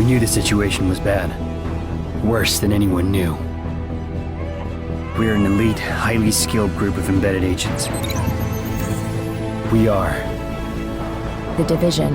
knew the situation was bad. Worse than anyone knew. We're an elite, highly skilled group of embedded agents. We are The Division.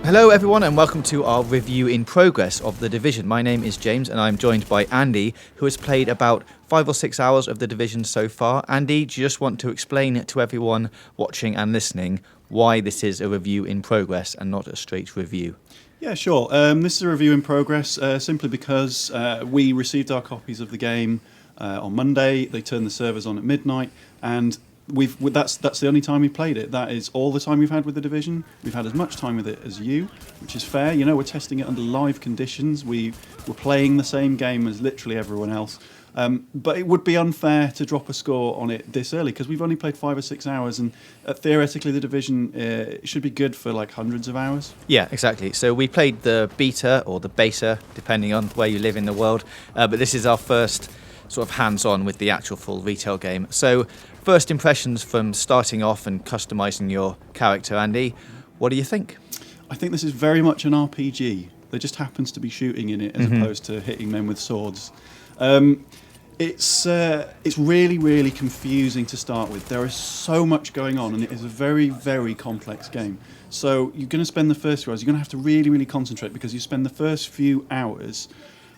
Hello everyone and welcome to our review in progress of The Division. My name is James and I'm joined by Andy, who has played about 5 or 6 hours of The Division so far. Andy, do you just want to explain to everyone watching and listening why this is a review in progress and not a straight review? Yeah, sure. This is a review in progress simply because we received our copies of the game on Monday. They turned the servers on at midnight, and that's the only time we've played it. That is all the time we've had with The Division. We've had as much time with it as you, which is fair. You know, we're testing it under live conditions. We're playing the same game as literally everyone else. But it would be unfair to drop a score on it this early because we've only played 5 or 6 hours, and theoretically The Division should be good for like hundreds of hours. Yeah, exactly. So we played the beta or the beta, depending on where you live in the world. But this is our first sort of hands-on with the actual full retail game. So first impressions from starting off and customizing your character, Andy. What do you think? I think this is very much an RPG. There just happens to be shooting in it as opposed to hitting men with swords. It's really, really confusing to start with. There is so much going on, and it is a very, very complex game. So you're going to spend the first few hours, you're going to have to really, really concentrate because you spend the first few hours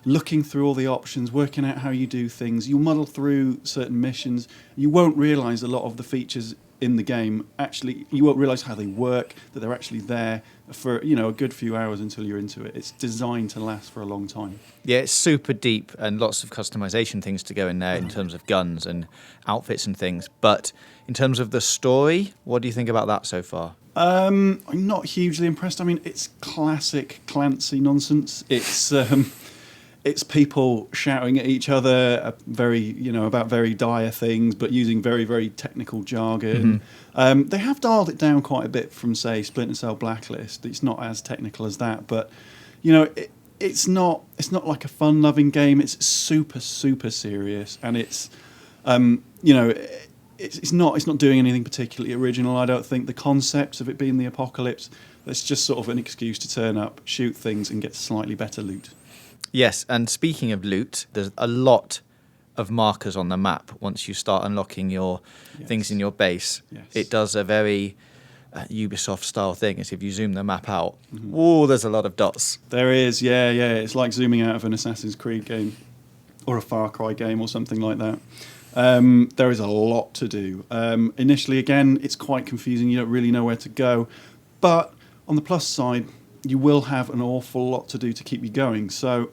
looking through all the options, working out how you do things. You'll muddle through certain missions. You won't realise a lot of the features in the game. Actually, you won't realise how they work, that they're actually there for a good few hours until you're into it. It's designed to last for a long time. Yeah, it's super deep and lots of customization things to go in there in terms of guns and outfits and things. But in terms of the story, what do you think about that so far? I'm not hugely impressed. I mean, it's classic Clancy nonsense. It's people shouting at each other about very dire things, but using very, very technical jargon. They have dialed it down quite a bit from, say, Splinter Cell Blacklist. It's not as technical as that, but it's not like a fun-loving game. It's super, super serious, and it's not doing anything particularly original. I don't think the concept of it being the apocalypse. It's just sort of an excuse to turn up, shoot things, and get slightly better loot. Yes, and speaking of loot, there's a lot of markers on the map once you start unlocking your things in your base. Yes. It does a very Ubisoft-style thing. Is if you zoom the map out, there's a lot of dots. There is, yeah. It's like zooming out of an Assassin's Creed game or a Far Cry game or something like that. There is a lot to do. Initially, again, it's quite confusing. You don't really know where to go. But on the plus side, you will have an awful lot to do to keep you going. So,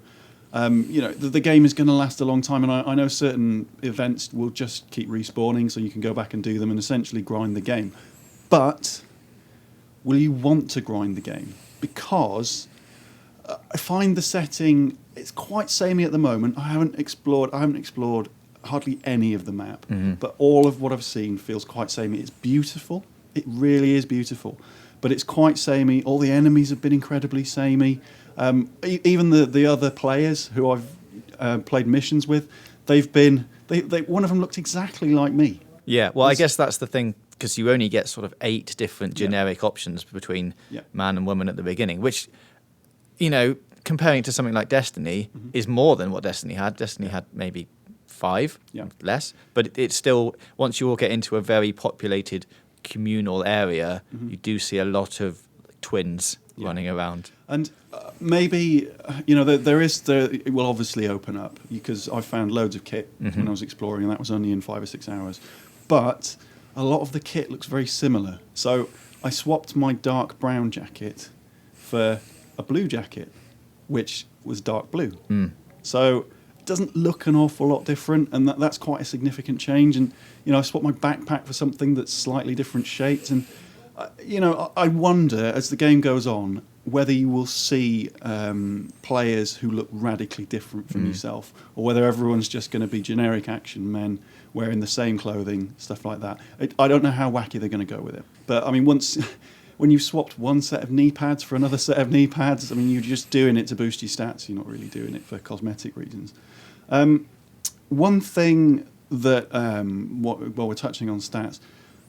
the game is going to last a long time, and I know certain events will just keep respawning, so you can go back and do them and essentially grind the game. But will you want to grind the game? Because I find the setting, it's quite samey at the moment. I haven't explored hardly any of the map, but all of what I've seen feels quite samey. It's beautiful. It really is beautiful. But it's quite samey. All the enemies have been incredibly samey. Even the other players who I've played missions with, one of them looked exactly like me. Yeah, well, I guess that's the thing, because you only get sort of 8 different generic options between man and woman at the beginning, which, comparing it to something like Destiny, is more than what Destiny had. Destiny had maybe 5, less. But it's still, once you all get into a very populated communal area, you do see a lot of twins running around. And maybe, it will obviously open up, because I found loads of kit when I was exploring, and that was only in 5 or 6 hours. But a lot of the kit looks very similar. So I swapped my dark brown jacket for a blue jacket, which was dark blue. So it doesn't look an awful lot different, and that's quite a significant change. And I swapped my backpack for something that's slightly different shaped. And I wonder, as the game goes on, whether you will see players who look radically different from yourself, or whether everyone's just going to be generic action men wearing the same clothing, stuff like that. I don't know how wacky they're going to go with it. But, I mean, when you've swapped one set of knee pads for another set of knee pads, I mean, you're just doing it to boost your stats. You're not really doing it for cosmetic reasons. One thing that, while we're touching on stats,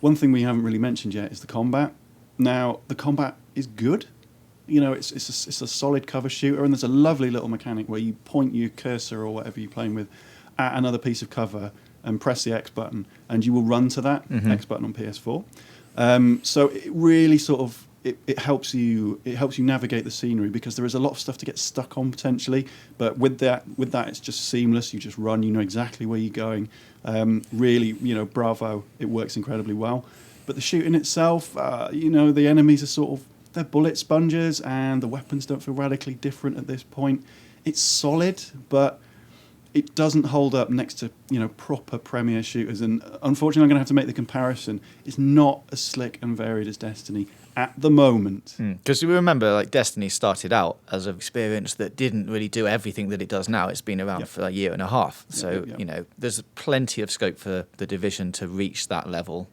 one thing we haven't really mentioned yet is the combat. Now, the combat is good. You know, it's a solid cover shooter, and there's a lovely little mechanic where you point your cursor or whatever you're playing with at another piece of cover and press the X button, and you will run to that X button on PS4. So it really sort of it helps you navigate the scenery, because there is a lot of stuff to get stuck on potentially, but with that it's just seamless. You just run, you know exactly where you're going. Really, you know, bravo, it works incredibly well. But the shooting itself, you know, the enemies are sort of, they're bullet sponges, and the weapons don't feel radically different at this point. It's solid, but it doesn't hold up next to, you know, proper premier shooters. And unfortunately, I'm going to have to make the comparison. It's not as slick and varied as Destiny at the moment. Because we remember, like, Destiny started out as an experience that didn't really do everything that it does now. It's been around for a year and a half. So, you know, there's plenty of scope for the Division to reach that level.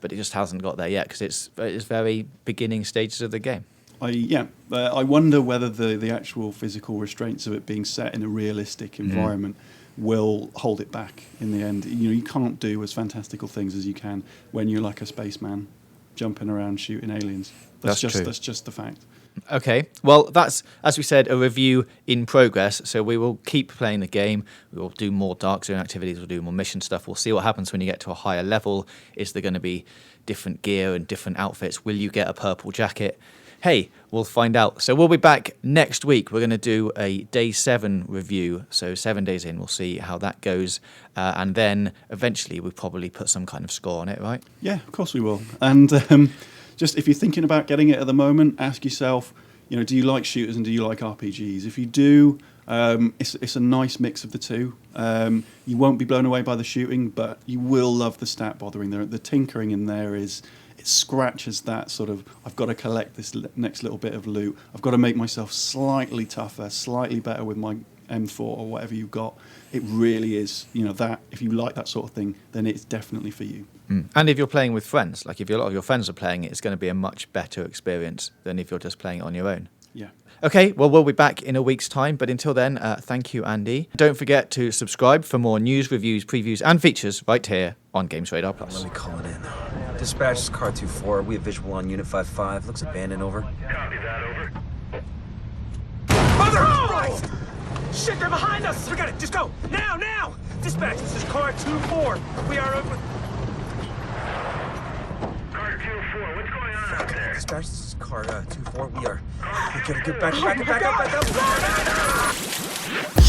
But it just hasn't got there yet, because it's very beginning stages of the game. I wonder whether the actual physical restraints of it being set in a realistic environment will hold it back in the end. You know, you can't do as fantastical things as you can when you're like a spaceman jumping around shooting aliens. That's just the fact. Okay, well, that's, as we said, a review in progress, so we will keep playing the game. We will do more Dark Zone activities, we'll do more mission stuff. We'll see what happens when you get to a higher level. Is there going to be different gear and different outfits? Will you get a purple jacket? Hey, we'll find out. So we'll be back next week. We're going to do a Day 7 review, so 7 days in. We'll see how that goes, and then eventually we'll probably put some kind of score on it, right? Yeah, of course we will. And just if you're thinking about getting it at the moment, ask yourself, you know, do you like shooters and do you like RPGs? If you do, it's a nice mix of the two. You won't be blown away by the shooting, but you will love the stat bothering. The tinkering in there it scratches that sort of, I've got to collect this next little bit of loot. I've got to make myself slightly tougher, slightly better with my M4 or whatever you've got. It really is, you know, that if you like that sort of thing, then it's definitely for you. And if you're playing with friends, like if a lot of your friends are playing it, it's going to be a much better experience than if you're just playing it on your own. Yeah. Okay, well, we'll be back in a week's time, but until then, thank you, Andy. Don't forget to subscribe for more news, reviews, previews, and features right here on GamesRadar Plus. Let me call it in. Dispatch, this is Car 2-4. We have visual on Unit 5-5. Looks abandoned, over. Copy that, over. Mother of Christ! Shit, they're behind us! Forget it, just go! Now, now! Dispatch, this is Car 2-4. We are open. Car 2-4, what's going on out there? Dispatch, this is Car 2-4. We are... Get back up!